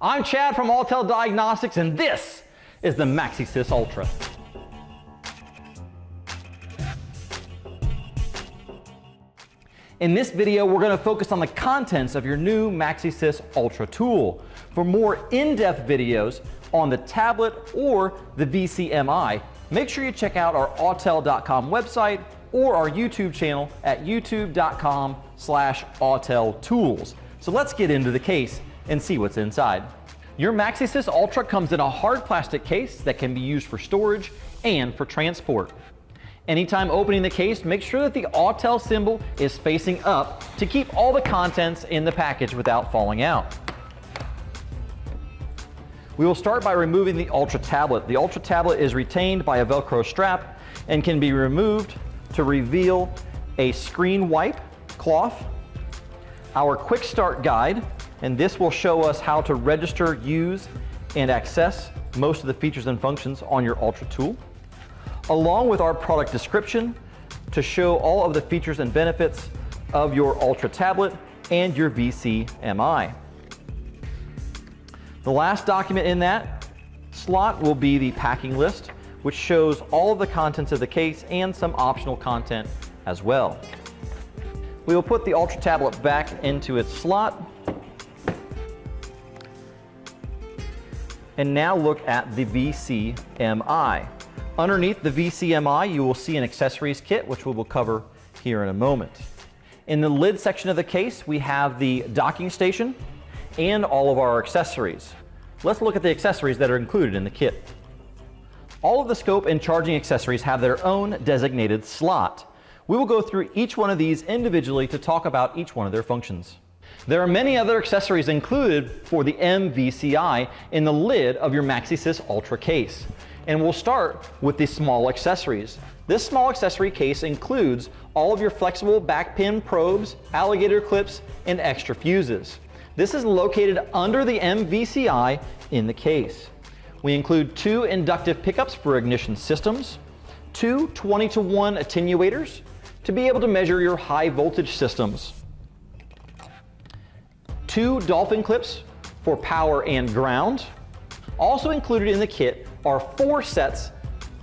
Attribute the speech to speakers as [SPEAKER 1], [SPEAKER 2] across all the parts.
[SPEAKER 1] I'm Chad from Autel Diagnostics, and this is the MaxiSYS Ultra. In this video, we're going to focus on the contents of your new MaxiSYS Ultra tool. For more in-depth videos on the tablet or the VCMI, make sure you check out our Autel.com website or our YouTube channel at youtube.com/AutelTools. So let's get into the case and see what's inside. Your MaxiSYS Ultra comes in a hard plastic case that can be used for storage and for transport. Anytime opening the case, make sure that the Autel symbol is facing up to keep all the contents in the package without falling out. We will start by removing the Ultra tablet. The Ultra tablet is retained by a Velcro strap and can be removed to reveal a screen wipe cloth, our quick start guide, and this will show us how to register, use, and access most of the features and functions on your Ultra tool, along with our product description to show all of the features and benefits of your Ultra tablet and your VCMI. The last document in that slot will be the packing list, which shows all of the contents of the case and some optional content as well. We will put the Ultra tablet back into its slot and now look at the VCMI. Underneath the VCMI, you will see an accessories kit, which we will cover here in a moment. In the lid section of the case, we have the docking station and all of our accessories. Let's look at the accessories that are included in the kit. All of the scope and charging accessories have their own designated slot. We will go through each one of these individually to talk about each one of their functions. There are many other accessories included for the MVCI in the lid of your MaxiSYS Ultra case. And we'll start with the small accessories. This small accessory case includes all of your flexible back pin probes, alligator clips, and extra fuses. This is located under the MVCI in the case. We include 2 inductive pickups for ignition systems, 2 20-to-1 attenuators to be able to measure your high voltage systems, 2 dolphin clips for power and ground. Also included in the kit are 4 sets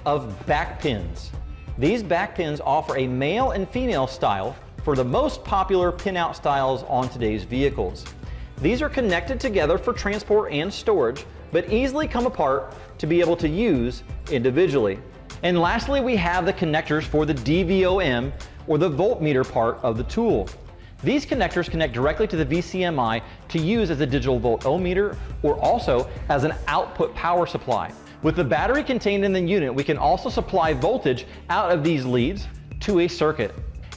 [SPEAKER 1] of back pins. These back pins offer a male and female style for the most popular pinout styles on today's vehicles. These are connected together for transport and storage, but easily come apart to be able to use individually. And lastly, we have the connectors for the DVOM, or the voltmeter part of the tool. These connectors connect directly to the VCMI to use as a digital voltometer or also as an output power supply. With the battery contained in the unit, we can also supply voltage out of these leads to a circuit.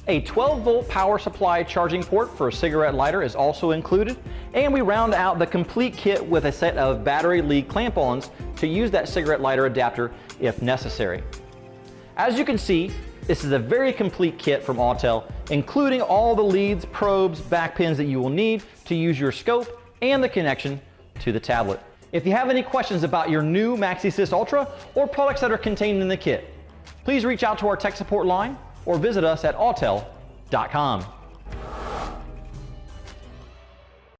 [SPEAKER 1] A 12-volt power supply charging port for a cigarette lighter is also included, and we round out the complete kit with a set of battery lead clamp-ons to use that cigarette lighter adapter if necessary. As you can see, this is a very complete kit from Autel, including all the leads, probes, back pins that you will need to use your scope and the connection to the tablet. If you have any questions about your new MaxiSYS Ultra or products that are contained in the kit, please reach out to our tech support line or visit us at autel.com.